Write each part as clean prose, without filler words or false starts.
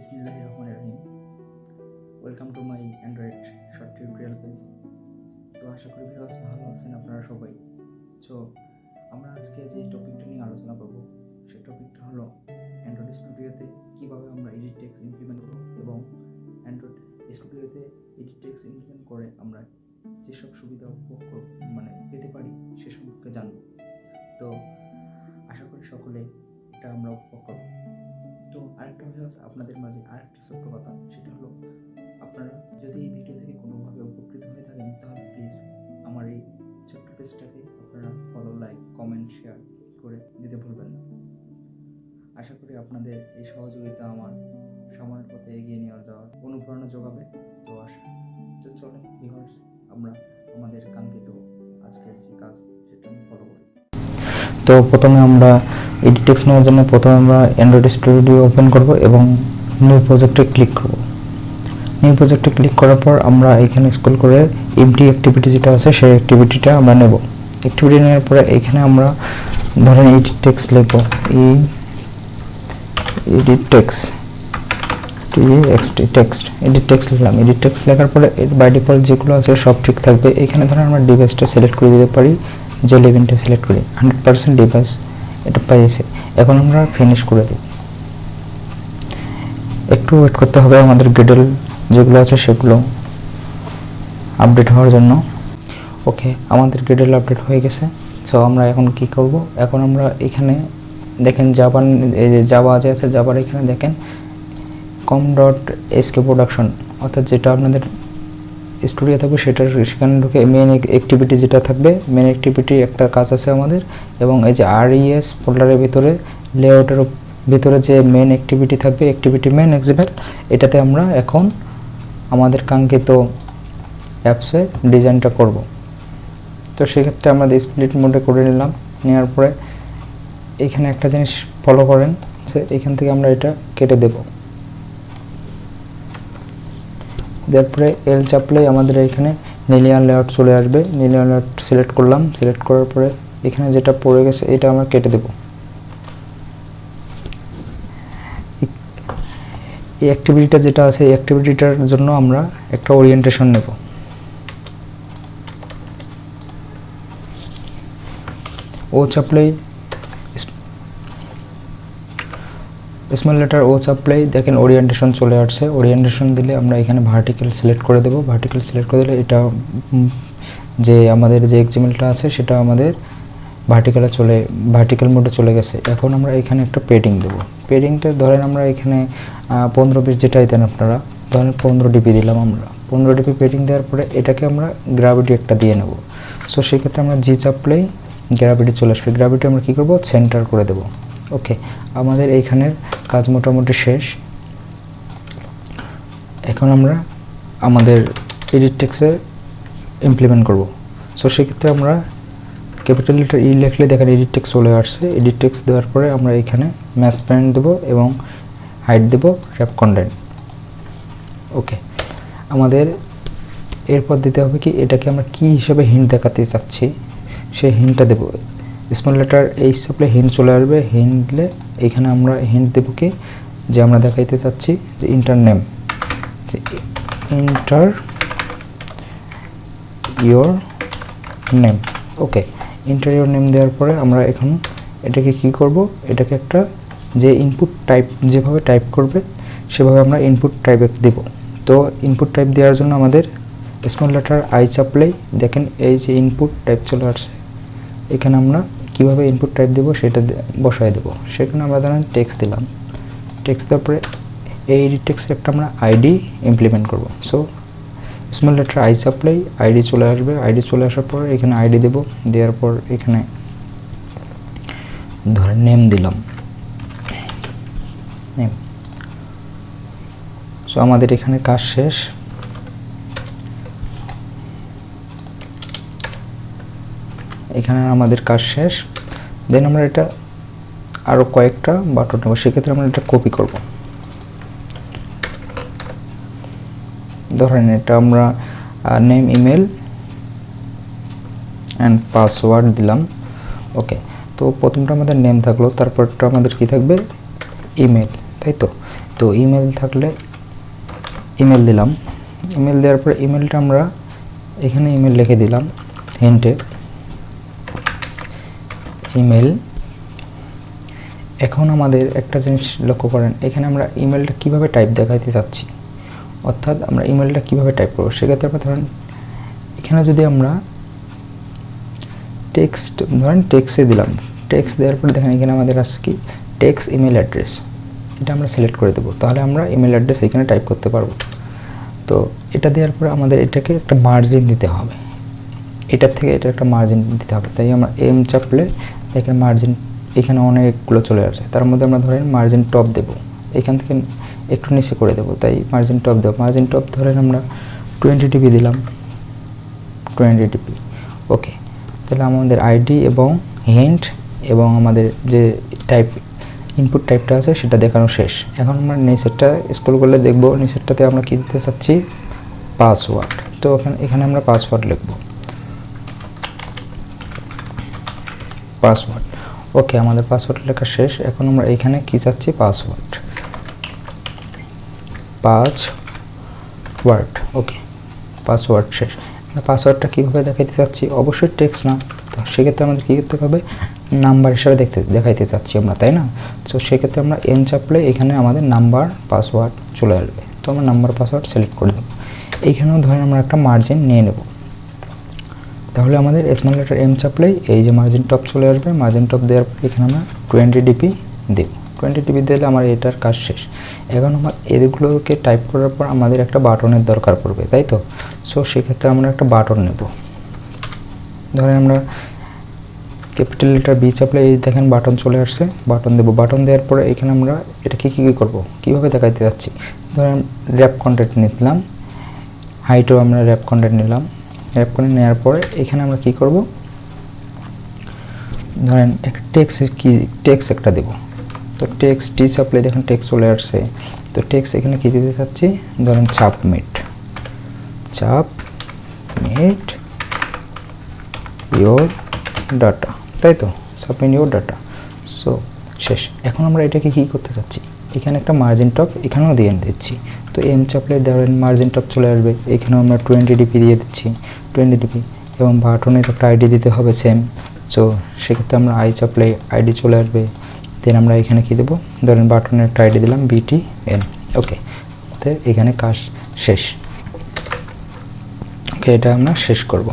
Bismillahirrahmanirrahim. Welcome to my Android short tutorial page. তো আশা করি viewers ভালো আছেন আপনারা সবাই। সো আমরা আজকে যে টপিকটা নিয়ে আলোচনা করব সেই টপিকটা হলো অ্যান্ড্রয়েড স্টুডিওতে কিভাবে আমরা এডিট টেক্সট ইমপ্লিমেন্ট করব এবং অ্যান্ড্রয়েড স্টুডিওতে এডিট টেক্সট ইমপ্লিমেন্ট করে আমরা যেসব সুবিধা উপভোগ পেতে পারি সে সম্পর্কে জানব। তো আশা করি সকলে এটা আমরা উপভোগ করব। তো আরেকটা ভিউয়ার্স আপনাদের মাঝে আরেকটা ছোট্ট কথা, সেটা হলো আপনারা যদি এই ভিডিও থেকে কোনোভাবে উপকৃত হয়ে থাকেন তাহলে প্লিজ আমার এই ছোট্ট পেজটাকে আপনারা ফলো, লাইক, কমেন্ট, শেয়ার করে দিতে ভুলবেন না। আশা করি আপনাদের এই সহযোগিতা আমার সময়ের পথে এগিয়ে নিয়ে যাওয়ার অনুপ্রেরণা যোগাবে। তো চলেন ভিউয়ার্স আমরা আমাদের কাঙ্ক্ষিত আজকের যে কাজ সেটা আমি ফলো করি। তো প্রথমে আমরা এডিট টেক্সট নেওয়ার জন্য প্রথমে আমরা অ্যান্ড্রয়েড স্টুডিও ওপেন করব এবং নিউ প্রজেক্টে ক্লিক করব। নিউ প্রজেক্টে ক্লিক করার পর আমরা এখানে স্ক্রল করে এমটি অ্যাক্টিভিটি যেটা আছে সেই অ্যাক্টিভিটিটা আমরা নেব। অ্যাক্টিভিটি নেওয়ার পরে এখানে আমরা ধরেন এডিট টেক্সট লিখব, এডিট টেক্সট এডিট টেক্সট লিখলাম। এডিট টেক্সট লেখার পরে বাই ডিফল্ট যেগুলো আছে সব ঠিক থাকবে। এখানে ধরেন আমরা ডিভাইসটা সিলেক্ট করে দিতে পারি, যে 11টা সিলেক্ট করি, 100% ডিভাইস এটা পাইছে। এখন আমরা ফিনিশ করে দিই। একটু ওয়েট করতে হবে আমাদের গ্রেডেল যেগুলো আছে সেগুলো আপডেট হওয়ার জন্য। ওকে, আমাদের গ্রেডেল আপডেট হয়ে গেছে। সো আমরা এখন কি করব, এখন আমরা এখানে দেখেন এই যে জাভা যে আছে, জাভার এখানে দেখেন com.sk প্রোডাকশন, অর্থাৎ যেটা আপনাদের স্টুডিও থাকবে সেখানে ঢুকে মেন অ্যাক্টিভিটি যেটা থাকবে, মেন অ্যাক্টিভিটি একটা কাজ আছে আমাদের। এবং এই যে RES ফোল্ডারের ভিতরে লেআউটের ভিতরে যে মেন অ্যাক্টিভিটি থাকবে, অ্যাক্টিভিটি মেন এক্সিবল, এটাতে আমরা এখন আমাদের কাঙ্ক্ষিত অ্যাপসে ডিজাইনটা করব। তো সেক্ষেত্রে আমরা স্প্লিট মোডে করে নিলাম। নেওয়ার পরে এখানে একটা জিনিস ফলো করেন, যে এখান থেকে আমরা এটা কেটে দেব। তারপরে এল চাপলেই আমাদের এখানে নিলিয়ান লেআউট চলে আসবে। নিলিয়ান লেআউট সিলেক্ট করলাম। সিলেক্ট করার পরে এখানে যেটা পড়ে গেছে এটা আমরা কেটে দেব। এই অ্যাক্টিভিটিটা যেটা আছে এই অ্যাক্টিভিটিটার জন্য আমরা একটা ওরিয়েন্টেশন নেব। ও চাপলেই স্মল লেটার ও চাপলেই দেখেন ওরিয়েন্টেশন চলে আসছে। ওরিয়েন্টেশন দিলে আমরা এখানে ভার্টিক্যাল সিলেক্ট করে দেব। ভার্টিক্যাল সিলেক্ট করে দিলে এটা যে আমাদের যে এক্সএমএলটা আছে সেটা আমাদের ভার্টিক্যাল মোডে চলে গেছে। এখন আমরা এখানে একটা পেডিং দেব। পেডিংটা ধরেন আমরা এখানে 15-20 যেটাই দেন আপনারা, ধরেন 15 ডিপি দিলাম আমরা। 15 ডিপি পেডিং দেওয়ার পরে এটাকে আমরা গ্র্যাভিটি একটা দিয়ে নেব। সো সেক্ষেত্রে আমরা জি চাপলেই গ্র্যাভিটি চলে আসবে। গ্র্যাভিটি আমরা কী করবো, সেন্টার করে দেব। ওকে, আমাদের এইখানের কাজ মোটামুটি শেষ। এখন আমরা আমাদের এডিট টেক্সটে ইমপ্লিমেন্ট করব। সো সেক্ষেত্রে আমরা ক্যাপিটাল লেটার ই লিখলে দেখেন এডিট টেক্সট চলে আসছে। এডিট টেক্সট দেওয়ার পরে আমরা এখানে ম্যাচ প্যান্ট দেবো এবং হাইট দেবো র্যাপ কন্টেন্ট। ওকে, আমাদের এরপর দিতে হবে কি, এটাকে আমরা কি হিসাবে হিন্ট দেখাতে চাচ্ছি সেই হিন্টটা দেবো। স্মল লেটার এই সাপ্লাই হিন্ট চলে আসবে। হিন্ট দিলে এখানে আমরা হিন্ট দেবো কি, যে আমরা দেখাইতে চাচ্ছি যে inter name, inter your name. Okay, inter your name দেওয়ার পরে আমরা এখন এটাকে কি করব, এটাকে একটা যে ইনপুট টাইপ যেভাবে টাইপ করবে সেভাবে আমরা ইনপুট টাইপ দেব। তো ইনপুট টাইপ দেওয়ার জন্য আমাদের স্মল লেটার আই চাপলেই দেখেন এই যে ইনপুট টাইপ চলে আসছে। এখানে আমরা কিভাবে ইনপুট টাইপ দেব সেটা বসায় দেব। সেখানে আমরা ধরেন টেক্সট দিলাম। টেক্সট দেওয়ার পরে এই এডিট টেক্সটের একটা আমরা আইডি ইমপ্লিমেন্ট করব। সো স্মল লেটার আই চাপলেই আইডি চলে আসবে। আইডি চলে আসার পর এখানে আইডি দেব। দেওয়ার পর এখানে ধরেন নেম দিলাম, নেম। সো আমাদের এখানে কাজ শেষ। এখানে আমাদের কাজ শেষ। দেন আমরা এটা আরও কয়েকটা বাটন নেব। সেক্ষেত্রে আমরা এটা কপি করব। ধরেন এটা আমরা নেম, ইমেল অ্যান্ড পাসওয়ার্ড দিলাম। ওকে, তো প্রথমটা আমাদের নেম থাকলো, তারপরটা আমাদের কি থাকবে, ইমেল, তাই তো। তো ইমেল থাকলে ইমেল দিলাম, ইমেল দেওয়ার পরে ইমেলটা আমরা এখানে ইমেল লিখে দিলাম হিন্টে ইমেল। এখন আমাদের একটা জিনিস লক্ষ্য করেন, এখানে আমরা ইমেলটা কিভাবে টাইপ দেখাইতে চাচ্ছি, অর্থাৎ আমরা ইমেলটা কিভাবে টাইপ করব। সেক্ষেত্রে আমরা ধরেন এখানে যদি আমরা টেক্সট ধরেন টেক্সটে দিলাম, টেক্সট দেওয়ার পরে দেখেন এখানে আমাদের আসছে কি টেক্সট ইমেল অ্যাড্রেস, এটা আমরা সিলেক্ট করে দেবো, তাহলে আমরা ইমেল অ্যাড্রেস এখানে টাইপ করতে পারবো। তো এটা দেওয়ার পরে আমাদের এটাকে একটা মার্জিন দিতে হবে, এটার থেকে এটা একটা মার্জিন দিতে হবে। তাই আমরা এম চাপলে এখানে মার্জিন এখানে অনেকগুলো চলে আসে, তার মধ্যে আমরা ধরেন মার্জিন টপ দেব, এখান থেকে একটু নিচে করে দেব, তাই মার্জিন টপ দেব। মার্জিন টপ ধরেন আমরা 20 dp দিলাম, 20 dp। ওকে, তাহলে আমাদের আইডি এবং হিন্ট এবং আমাদের যে টাইপ ইনপুট টাইপটা আছে সেটা দেখানো শেষ। এখন আমরা নিচেরটা স্ক্রল করলে দেখব নিচেরটাতে আমরা কি দিতে চাচ্ছি, পাসওয়ার্ড। তো এখানে আমরা পাসওয়ার্ড লিখব, পাসওয়ার্ড। ওকে, আমাদের পাসওয়ার্ড লেখা শেষ। এখন আমরা এখানে কি চাচ্ছি, পাসওয়ার্ড, পাসওয়ার্ড। ওকে, পাসওয়ার্ড শেষ। পাসওয়ার্ডটা কীভাবে দেখাইতে চাচ্ছি, অবশ্যই টেক্সট না, তো সেক্ষেত্রে আমাদের কী করতে হবে, নাম্বার হিসাবে দেখাইতে চাচ্ছি আমরা, তাই না। তো সেক্ষেত্রে আমরা এন চাপলে এখানে আমাদের নাম্বার পাসওয়ার্ড চলে আসবে, তো আমরা নাম্বার পাসওয়ার্ড সিলেক্ট করে দেবো। এইখানেও ধরেন আমরা একটা মার্জিন নিয়ে নেব, তাহলে আমাদের স্মল লেটার এম চাপলেই এই যে মার্জিন টপ চলে আসবে। মার্জিন টপ দেওয়ার পর এখানে আমরা 20 dp দেব, 20 dp দিলে আমার এটার কাজ শেষ। এখন আমার এগুলোকে টাইপ করার পর আমাদের একটা বাটনের দরকার পড়বে, তাই তো। সো সেক্ষেত্রে আমরা একটা বাটন নেব, ধরেন আমরা ক্যাপিটাল লেটার বি চাপলে এই দেখেন বাটন চলে আসছে, বাটন দেব। বাটন দেওয়ার পরে এখানে আমরা এটাকে কী করব, কীভাবে দেখাইতে যাচ্ছি, ধরেন র্যাপ কন্টেন্ট নিলাম, হাইটও আমরা র্যাপ কন্টেন্ট নিলাম। র্যাপ কন্টেন্ট নেওয়ার পরে এখানে আমরা কি করব, ধরেন একটা টেক্সট একটা দেব। তো টেক্সট টি চাপলে দেখেন টেক্সট চলে আসছে। তো টেক্সট এখানে কী দিতে চাচ্ছি, ধরেন সাবমিট ইয়োর ডাটা, তাই তো, সাবমিট ইয়োর ডাটা। সো শেষ। এখন আমরা এটাকে কী করতে চাচ্ছি, এখানে একটা মার্জিন টপ এখানেও দিয়ে দিচ্ছি। তো এম চাপলে ধরেন মার্জিন টপ চলে আসবে, এখানেও আমরা 20 dp দিয়ে দিচ্ছি, 20 dp। এবং বাটনের একটা আইডি দিতে হবে সেম। সো সেক্ষেত্রে আমরা আই চাপলে আইডি চলে আসবে। দেন আমরা এখানে কী দেবো, ধরেন বাটনের একটা আইডি দিলাম BTN। ওকে, তো এখানে কাজ শেষ। ওকে, এটা আমরা শেষ করব,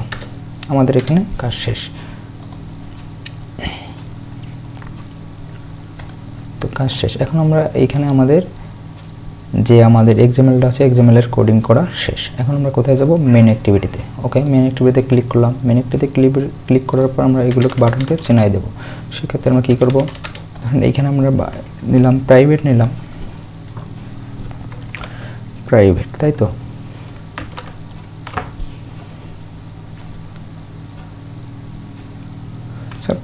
আমাদের এখানে কাজ শেষ। তো কাজ শেষ। এখন আমরা এইখানে আমাদের যে আমাদের এক্সাম্পলটা আছে, এক্সাম্পলের কোডিং করা শেষ। এখন আমরা কোথায় যাব, মেন অ্যাক্টিভিটিতে। ওকে, মেন অ্যাক্টিভিটিতে ক্লিক করলাম। মেন অ্যাক্টিভিটিতে ক্লিক করার পর আমরা এগুলোকে বাটনকে চেনাই দেবো। সেক্ষেত্রে আমরা কী করব, ধরেন এইখানে আমরা নিলাম প্রাইভেট, নিলাম প্রাইভেট, তাই তো।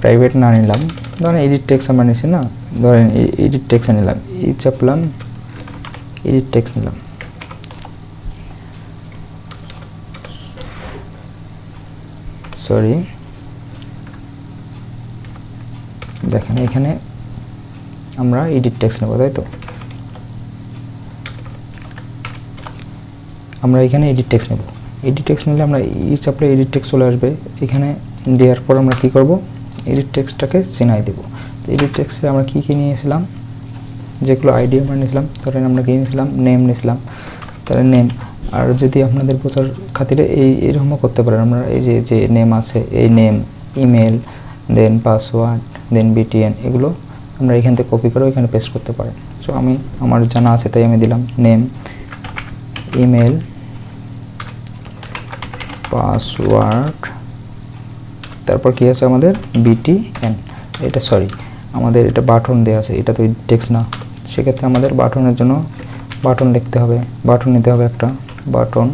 প্রাইভেট না নিলাম, ধরেন এডিট টেক্সট আমরা নিছি না, ধরেন এডিট টেক্সট নিলাম, এই চাপলাম এডিট টেক্সট নিলাম। সরি, দেখেন এখানে আমরা এডিট টেক্সট নেব, তাই তো। আমরা এখানে এডিট টেক্সট নেব। এডিট টেক্সট নিলে আমরা এই চাপলে এডিট টেক্সট চলে আসবে। এখানে দেওয়ার পর আমরা কি করব, এডিট টেক্সটটাকে চেনাই দেব। তো এডিট টেক্সটে আমরা কি নিয়েছিলাম, যেগুলো আইডি আমরা নিয়েছিলাম, ধরেন আমরা কি নিয়েছিলাম, নেম নিয়েছিলাম, তাহলে নেম। আর যদি আপনাদের বোঝার খাতিরে এইরকমও করতে পারেন, আমরা এই যে নেম আছে, এই নেম, ইমেল, দেন পাসওয়ার্ড, দেন BTN, এগুলো আমরা এখান থেকে কপি করে এখানে পেস্ট করতে পারেন। সো আমার জানা আছে তাই আমি দিলাম নেম, ইমেল, পাসওয়ার্ড, তারপর কি আছে আমাদের BTN। এটা সরি, আমাদের এটা বাটন দেওয়া আছে, এটা তো টেক্সট না। সেক্ষেত্রে আমাদের বাটনের জন্য বাটন লিখতে হবে, বাটন নিতে হবে একটা বাটন।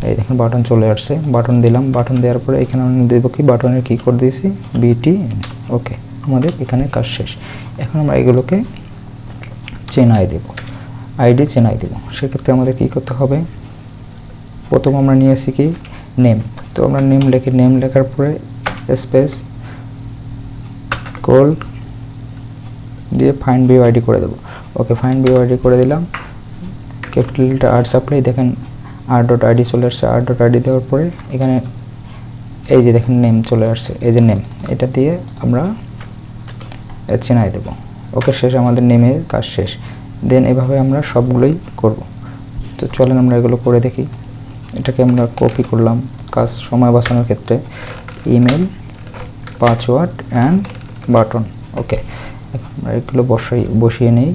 এই দেখেন বাটন চলে আসছে, বাটন দিলাম। বাটন দেওয়ার পরে এখানে আমি দেবো কি, বাটনের কী করে দিয়েছি, BTN। ওকে, আমাদের এখানে কাজ শেষ। এখন আমরা এগুলোকে চেনাই দেব, আইডি চেনাই দেব। সেক্ষেত্রে আমাদের কী করতে হবে, প্রথম আমরা নিয়েছি কি নেম। তো আমরা নেম লিখি, নেম লেখার পরে স্পেস কোল দিয়ে ফাইন্ড ভিউ আইডি করে দেবো। ওকে ফাইন্ড বিওআইডি করে দিলাম, ক্যাপিটালটা আর সাপ্লাই, দেখেন r.id চলে আসছে। r.id দেওয়ার পরে এখানে এই যে দেখেন নেম চলে আসছে, এই যে নেম, এটা দিয়ে আমরা চিনাই দেব। ওকে শেষ, আমাদের নেমের কাজ শেষ। দেন এভাবে আমরা সবগুলোই করব। তো চলেন আমরা এগুলো করে দেখি। এটাকে আমরা কপি করলাম কাজ সময় বাঁচানোর ক্ষেত্রে, ইমেল, পাসওয়ার্ড অ্যান্ড বাটন। ওকে, এখন আমরা এগুলো বসিয়ে নেই।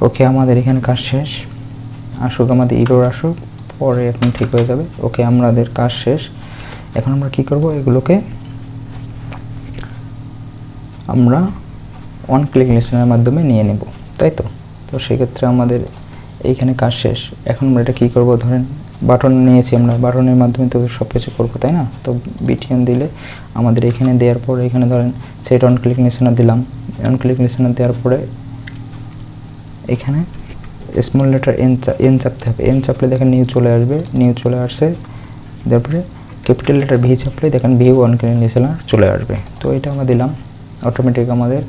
ওকে, আমাদের এখানে কাজ শেষ। আসুক আমাদের ইরর আসুক, পরে এখন ঠিক হয়ে যাবে। ওকে, আমাদের কাজ শেষ। এখন আমরা কি করব, এগুলোকে আমরা ওয়ান ক্লিক লিসেনের মাধ্যমে নিয়ে নেব, তাই তো। তো সেক্ষেত্রে আমাদের এইখানে কাজ শেষ। এখন আমরা এটা কী করব, ধরেন বাটন নিয়েছি আমরা, বাটনের মাধ্যমে তো সব কিছু করবো, তাই না। তো বিটিএন দিলে আমাদের এখানে দেওয়ার পরে এখানে ধরেন সেট অন ক্লিক লিসেনার দিলাম। অন ক্লিক লিসেনার দেওয়ার পরে এখানে স্মল লেটার এন চাপতে হবে। এন চাপলে দেখেন নিউ চলে আসবে, নিউ চলে আসছে। তারপরে ক্যাপিটাল লেটার ভি চাপলে দেখেন ভিউ অন ক্লিক লিসেনার চলে আসবে। তো এটা আমরা দিলাম, অটোমেটিক আমাদের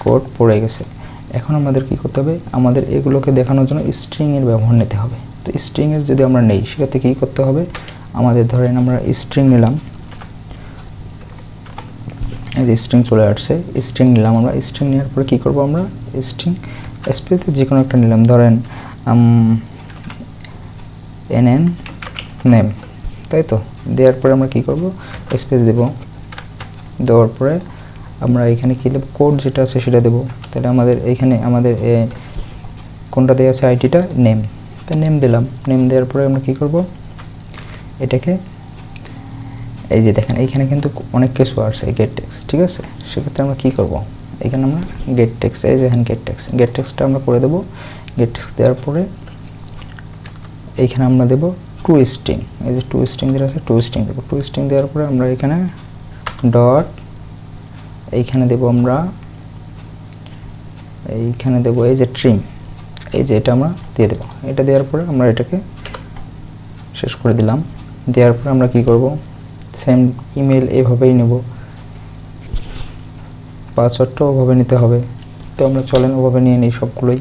কোড পড়ে গেছে। এখন আমাদের কি করতে হবে, আমাদের এগুলোকে দেখানোর জন্য স্ট্রিংয়ের ব্যবহার নিতে হবে। তো স্ট্রিংয়ের যদি আমরা নেই, সেক্ষেত্রে কী করতে হবে, আমাদের ধরেন আমরা স্ট্রিং নিলাম, এই যে স্ট্রিং চলে আসছে, স্ট্রিং নিলাম আমরা। স্ট্রিং নেওয়ার পরে কী করবো, আমরা স্ট্রিং স্পেসে যে কোনো একটা নিলাম, ধরেন এনএন নেম, তাই তো। দেওয়ার পরে আমরা কী করব, স্পেস দেব। দেওয়ার পরে আমরা এখানে কী দেবো, কোড যেটা আছে সেটা দেবো। তাহলে আমাদের এইখানে আমাদের কোনটা দেওয়া আছে, আইডিটা নেম, তো নেম দিলাম। নেম দেওয়ার পরে আমরা কী করব, এটাকে এই যে দেখেন এইখানে কিন্তু অনেক কিছু আসছে, গেট টেক্সট, ঠিক আছে। সেক্ষেত্রে আমরা কী করব, এখানে আমরা গেট টেক্সট, এই দেখেন গেট টেক্সটটা আমরা করে দেবো। গেট টেক্সট দেওয়ার পরে এইখানে আমরা দেবো টু স্ট্রিং, এই যে টু স্ট্রিং যেটা আছে টু স্ট্রিং দেবো। টু স্ট্রিং দেওয়ার পরে আমরা এখানে ডট, এইখানে দেবো আমরা, এইখানে দেবো এই যে ট্রিম, এই যে এটা আমরা দিয়ে দেবো। এটা দেওয়ার পরে আমরা এটাকে শেষ করে দিলাম। দেওয়ার পরে আমরা কি করব, সেম ইমেল এভাবেই নেব, পাসওয়ার্ডটাও ওভাবে নিতে হবে। তো আমরা চলেন ওভাবে নিয়ে নিই সবগুলোই।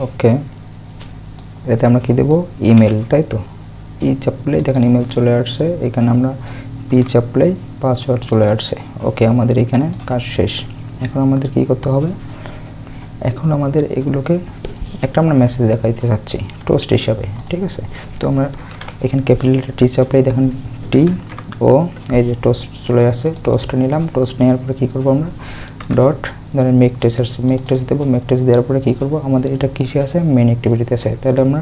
ওকে, এতে আমরা কি দেব, ইমেল, তাই তো। ই চাপলে দেখেন ইমেল চলে আসছে, এখানে আমরা পি চাপলে পাসওয়ার্ড চলে আসছে। ওকে, আমাদের এখানে কাজ শেষ। এখন আমাদের কি করতে হবে, এখন আমাদের এগুলোকে একটা আমরা মেসেজ দেখাইতে চাচ্ছি টোস্ট হিসাবে, ঠিক আছে। তো আমরা এখানে ক্যাপিটাল টি চাপলে দেখেন টি ও এই যে টোস্ট চলে আসছে। টোস্টটা নিলাম, টোস্ট নেওয়ার পরে কী করবো আমরা, ডট ধরেন মেক টেস্ট আসছে, মেক টেস্ট দেবো। মেক টেস্ট দেওয়ার পরে কী করবো, আমাদের এটা কিসে আছে, মেন অ্যাক্টিভিটিতে আছে। তাহলে আমরা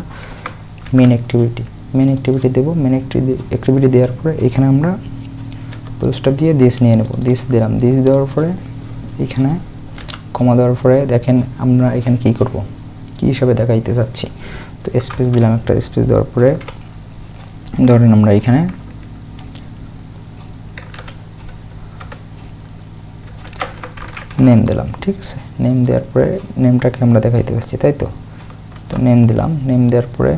মেন অ্যাক্টিভিটি দেবো। মেন অ্যাক্টিভিটি দেওয়ার পরে এখানে আমরা পোস্টটা দিয়ে দিস নিয়ে নেব। দিস দিলাম, দিস দেওয়ার পরে এখানে কমা দেওয়ার পরে দেখেন আমরা এখানে কী করব, কী হিসাবে দেখাইতে চাচ্ছি। তো স্পেস দিলাম, একটা স্পেস দেওয়ার পরে ধরেন আমরা এখানে নেম দিলাম, ঠিক আছে। নেম দেওয়ার পরে নেমটাকে আমরা দেখাইতে চাচ্ছি, তাই তো। তো নেম দিলাম, নেম দেওয়ার পরে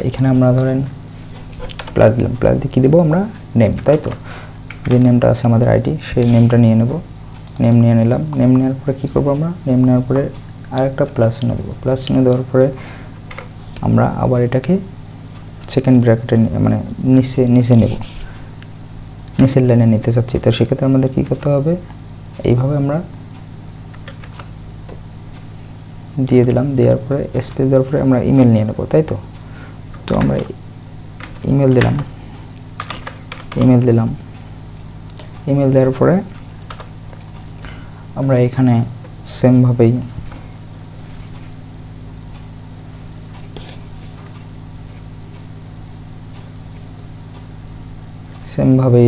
এইখানে আমরা ধরেন প্লাস দিলাম, প্লাস দিয়ে কী দেবো আমরা, নেম, তাই তো। যে নেমটা আছে আমাদের আইডি, সেই নেমটা নিয়ে নেব। নেম নিয়ে নিলাম। নেম নেওয়ার পরে কী করবো আমরা, নেম নেওয়ার পরে আরেকটা প্লাস চিহ্ন দেবো। প্লাস চিহ্ন দেওয়ার পরে আমরা আবার এটাকে সেকেন্ড ব্র্যাকেটে মানে নিচে নেব, নিচের লাইনে নিতে চাচ্ছি। তো সেক্ষেত্রে আমাদের কী করতে হবে, এইভাবে আমরা দিয়ে দিলাম, দেওয়ার পরে স্পেস দেওয়ার পরে আমরা ইমেল নিয়ে নেব, তাই তো। তো আমরা ইমেল দিলাম, ইমেল দেওয়ার পরে আমরা এখানে সেমভাবেই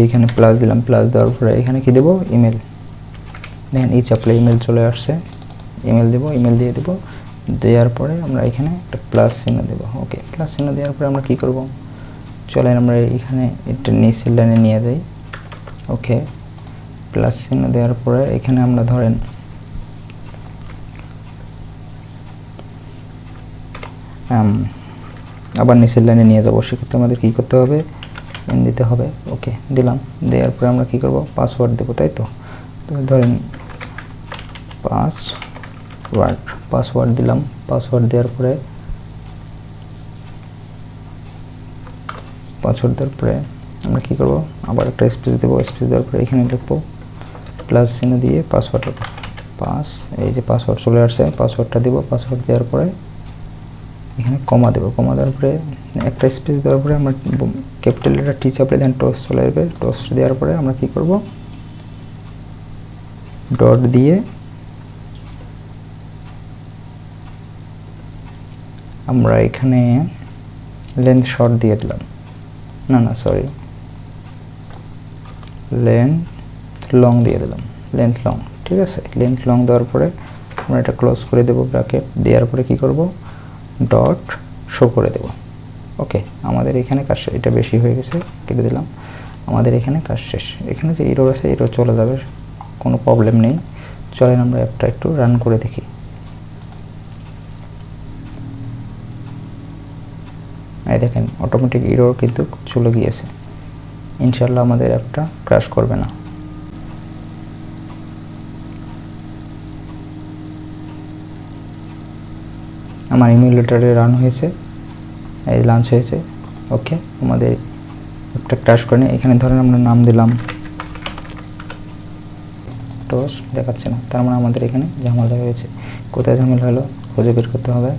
এখানে প্লাস দিলাম, প্লাস দেওয়ার পরে এখানে কি দেব, ইমেল। দেখেন এই চাপলে ইমেল চলে আসছে, ইমেল দেব, ইমেল দিয়ে দেব, দেওয়ার পরে আমরা এখানে একটা প্লাস চিহ্ন দেব। ওকে, প্লাস চিহ্ন দেওয়ার পরে আমরা কি করব, চলেন আমরা এখানে একটা নিচের লাইনে নিয়ে যাই। ওকে, প্লাস চিহ্ন দেওয়ার পরে এখানে আমরা ধরেন আবার নিচের লাইনে নিয়ে যাবো, সেক্ষেত্রে আমাদের কী করতে হবে, এন দিতে হবে। ওকে, দিলাম, দেওয়ার পরে আমরা কী করব, পাসওয়ার্ড দেবো, তাই তো। তো ধরেন পাসওয়ার্ড দিলাম, পাসওয়ার্ড দেওয়ার পরে আমরা কী করব, আবার একটা স্পেস দেবো, স্পেস দেওয়ার পরে এখানে লিখবো প্লাস চিহ্ন দিয়ে পাসওয়ার্ড, এই যে পাসওয়ার্ড চলে আসছে, পাসওয়ার্ডটা দেবো। পাসওয়ার্ড দেওয়ার পরে এখানে কমা দেবো, কমা দেওয়ার পরে একটা স্পেস দেওয়ার পরে আমরা ক্যাপিটাল লেটার টি চাপলে দেন টোস্ট চলে আসবে। টোস্ট দেওয়ার পরে আমরা কী করব, ডট দিয়ে আমরা এখানে লেন্থ শর্ট দিয়ে দিলাম, লেন্থ লং দিয়ে দিলাম, লেন্থ লং, ঠিক আছে। লেন্থ লং দেওয়ার পরে আমরা এটা ক্লোজ করে দেবো, ব্র্যাকেট দেওয়ার পরে কী করব, ডট শো করে দেব। ওকে, আমাদের এখানে কাজ শেষ, এটা বেশি হয়ে গেছে, কেটে দিলাম, আমাদের এখানে কাজ শেষ। এখানে যে এরর আছে, এরর চলে যাবে, কোনো প্রবলেম নেই। চলেন আমরা অ্যাপটা একটু রান করে দেখি। এই দেখেন অটোমেটিক এরর কিন্তু চলে গিয়েছে। ইনশাআল্লাহ আমাদের অ্যাপটা ক্র্যাশ করবে না। আমার ইমুলেটরে রান হয়েছে, এই লঞ্চ হয়েছে। ওকে, আমাদের একটা ক্র্যাশ করে নিই। এখানে ধরেন আমরা নাম দিলাম টোস্ট, দেখাচ্ছে না, তার মানে আমাদের এখানে ঝামেলা হয়েছে। কোথায় ঝামেলা হলো খুঁজে বের করতে হবে।